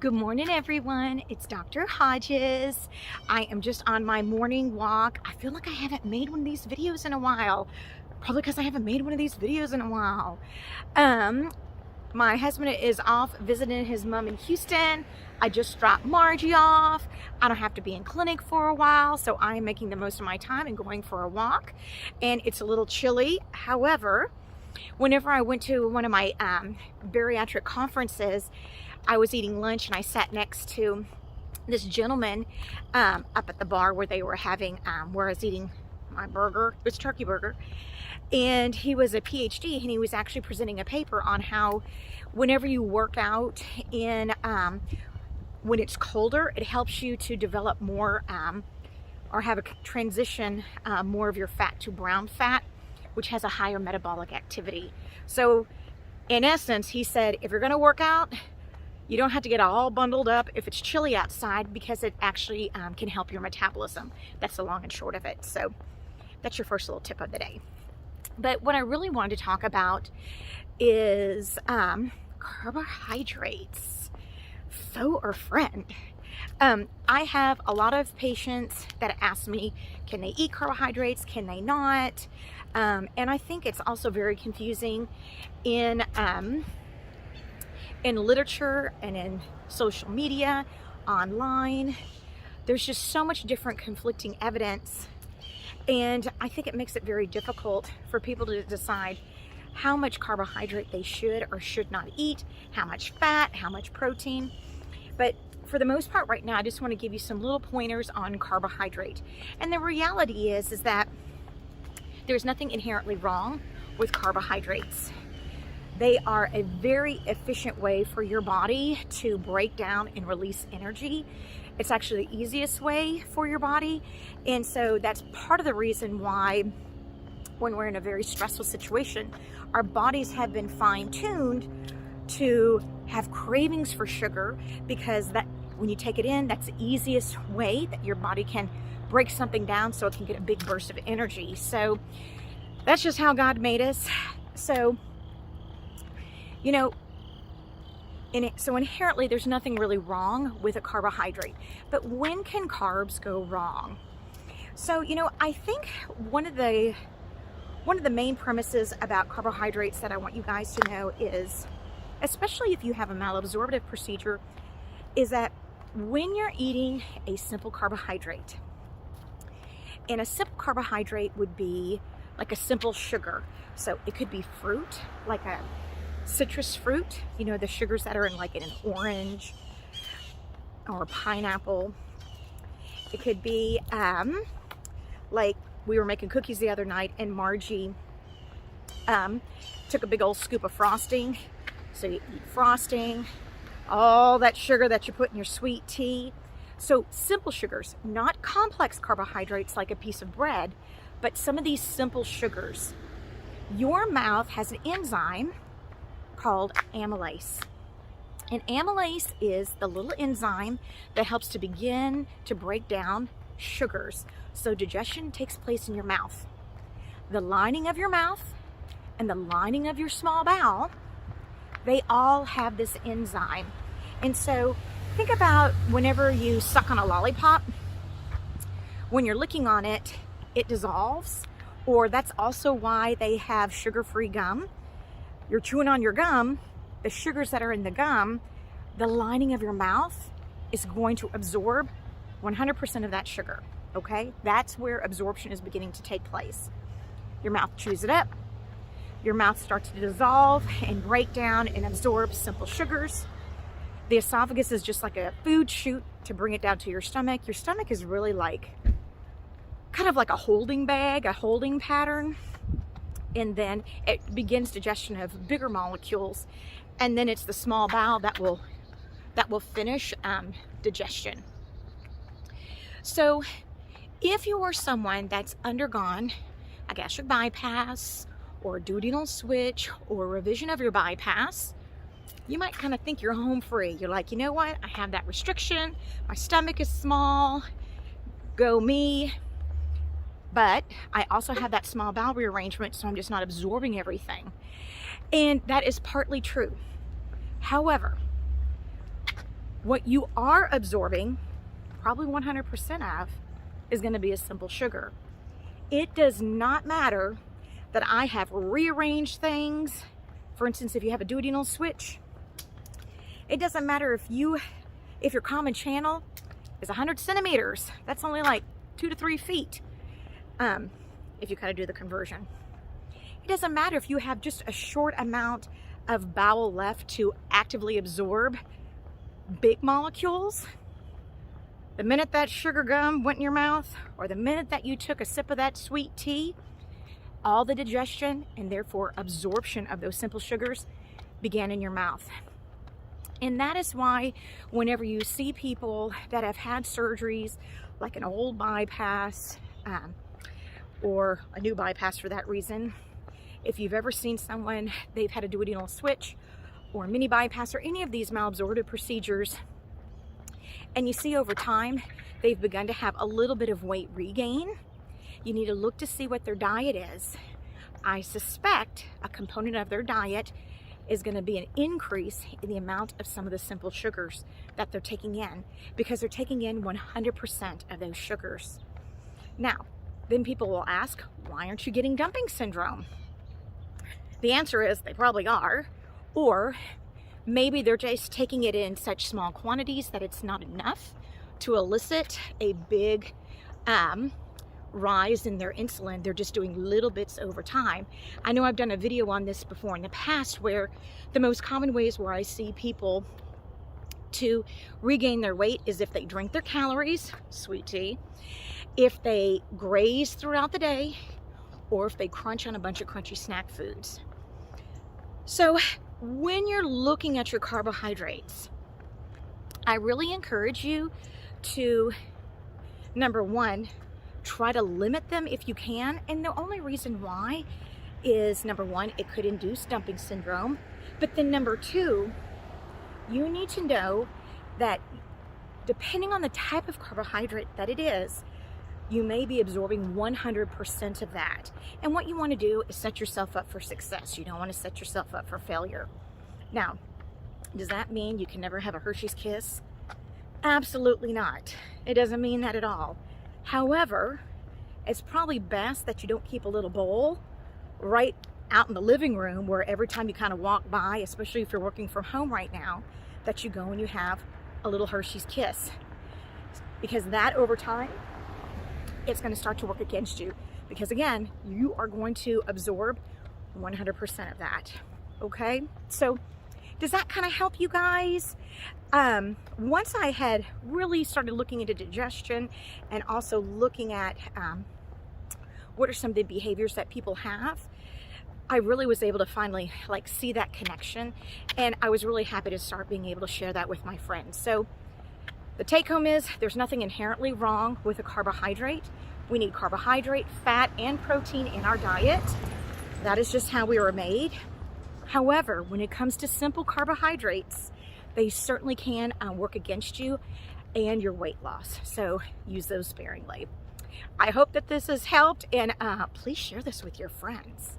Good morning, everyone. It's Dr. Hodges. I am just on my morning walk. I feel like I haven't made one of these videos in a while. Probably because I haven't made one of these videos in a while. My husband is off visiting his mom in Houston. I just dropped Margie off. I don't have to be in clinic for a while, so I am making the most of my time and going for a walk. And it's a little chilly. However, whenever I went to one of my bariatric conferences, I was eating lunch and I sat next to this gentleman up at the bar where they were having, where I was eating my burger. It was a turkey burger. And he was a PhD and he was actually presenting a paper on how whenever you work out in, when it's colder, it helps you to develop more or have a transition more of your fat to brown fat, which has a higher metabolic activity. So in essence, he said, if you're gonna work out, you don't have to get all bundled up if it's chilly outside because it actually can help your metabolism. That's the long and short of it. So that's your first little tip of the day. But what I really wanted to talk about is carbohydrates, foe or friend. I have a lot of patients that ask me, can they eat carbohydrates? Can they not? And I think it's also very confusing in literature and in social media, online. There's just so much different conflicting evidence. And I think it makes it very difficult for people to decide how much carbohydrate they should or should not eat, how much fat, how much protein. But for the most part right now, I just want to give you some little pointers on carbohydrate. And the reality is that there's nothing inherently wrong with carbohydrates. They are a very efficient way for your body to break down and release energy. It's actually the easiest way for your body. And so that's part of the reason why when we're in a very stressful situation, our bodies have been fine-tuned to have cravings for sugar, because that when you take it in, that's the easiest way that your body can break something down so it can get a big burst of energy. So that's just how God made us. So, you know, so inherently there's nothing really wrong with a carbohydrate. But when can carbs go wrong? So, you know, I think one of the main premises about carbohydrates that I want you guys to know is, especially if you have a malabsorptive procedure, is that when you're eating a simple carbohydrate, and a simple carbohydrate would be like a simple sugar. So it could be fruit, like a citrus fruit, you know, the sugars that are in like in an orange or pineapple. It could be like we were making cookies the other night and Margie took a big old scoop of frosting. So you eat frosting, all that sugar that you put in your sweet tea. So simple sugars, not complex carbohydrates like a piece of bread, but some of these simple sugars. Your mouth has an enzyme called amylase. And amylase is the little enzyme that helps to begin to break down sugars. So digestion takes place in your mouth. The lining of your mouth and the lining of your small bowel, they all have this enzyme. And so think about whenever you suck on a lollipop, when you're licking on it, it dissolves, or that's also why they have sugar-free gum. You're chewing on your gum, the sugars that are in the gum, the lining of your mouth is going to absorb 100% of that sugar, okay? That's where absorption is beginning to take place. Your mouth chews it up, your mouth starts to dissolve and break down and absorb simple sugars. The esophagus is just like a food chute to bring it down to your stomach. Your stomach is really like, kind of like a holding bag, a holding pattern. And then it begins digestion of bigger molecules. And then it's the small bowel that will finish digestion. So if you are someone that's undergone a gastric bypass or a duodenal switch or a revision of your bypass, you might kind of think you're home free. You're like, you know what? I have that restriction. My stomach is small. Go me. But I also have that small bowel rearrangement, so I'm just not absorbing everything. And that is partly true. However, What you are absorbing, probably 100% of, is going to be a simple sugar. It does not matter that I have rearranged things. For instance, if you have a duodenal switch, it doesn't matter if your common channel is 100 centimeters. That's only like 2 to 3 feet. If you kind of do the conversion. It doesn't matter if you have just a short amount of bowel left to actively absorb big molecules. The minute that sugar gum went in your mouth, or the minute that you took a sip of that sweet tea, all the digestion and therefore absorption of those simple sugars began in your mouth. And that is why whenever you see people that have had surgeries, like an old bypass, or a new bypass for that reason, if you've ever seen someone, they've had a duodenal switch or a mini bypass or any of these malabsorptive procedures, and you see over time they've begun to have a little bit of weight regain, you need to look to see what their diet is. I suspect a component of their diet is going to be an increase in the amount of some of the simple sugars that they're taking in, because they're taking in 100% of those sugars. Now, then people will ask, why aren't you getting dumping syndrome? The answer is they probably are, or maybe they're just taking it in such small quantities that it's not enough to elicit a big rise in their insulin. They're just doing little bits over time. I know I've done a video on this before in the past, where the most common ways where I see people to regain their weight is if they drink their calories, sweet tea, if they graze throughout the day, or if they crunch on a bunch of crunchy snack foods. So when you're looking at your carbohydrates, I really encourage you to, number one, try to limit them if you can. And the only reason why is, number one, it could induce dumping syndrome. But then number two, you need to know that depending on the type of carbohydrate that it is, you may be absorbing 100% of that. And what you want to do is set yourself up for success. You don't want to set yourself up for failure. Now, does that mean you can never have a Hershey's Kiss? Absolutely not. It doesn't mean that at all. However, it's probably best that you don't keep a little bowl right out in the living room, where every time you kind of walk by, especially if you're working from home right now, that you go and you have a little Hershey's Kiss. Because that over time, it's going to start to work against you, because again, you are going to absorb 100% of that. Okay, so does that kind of help you guys? Once I had really started looking into digestion and also looking at what are some of the behaviors that people have, I really was able to finally see that connection, and I was really happy to start being able to share that with my friends. So the take home is, there's nothing inherently wrong with a carbohydrate. We need carbohydrate, fat, and protein in our diet. That is just how we were made. However, when it comes to simple carbohydrates, they certainly can work against you and your weight loss. So use those sparingly. I hope that this has helped, and please share this with your friends.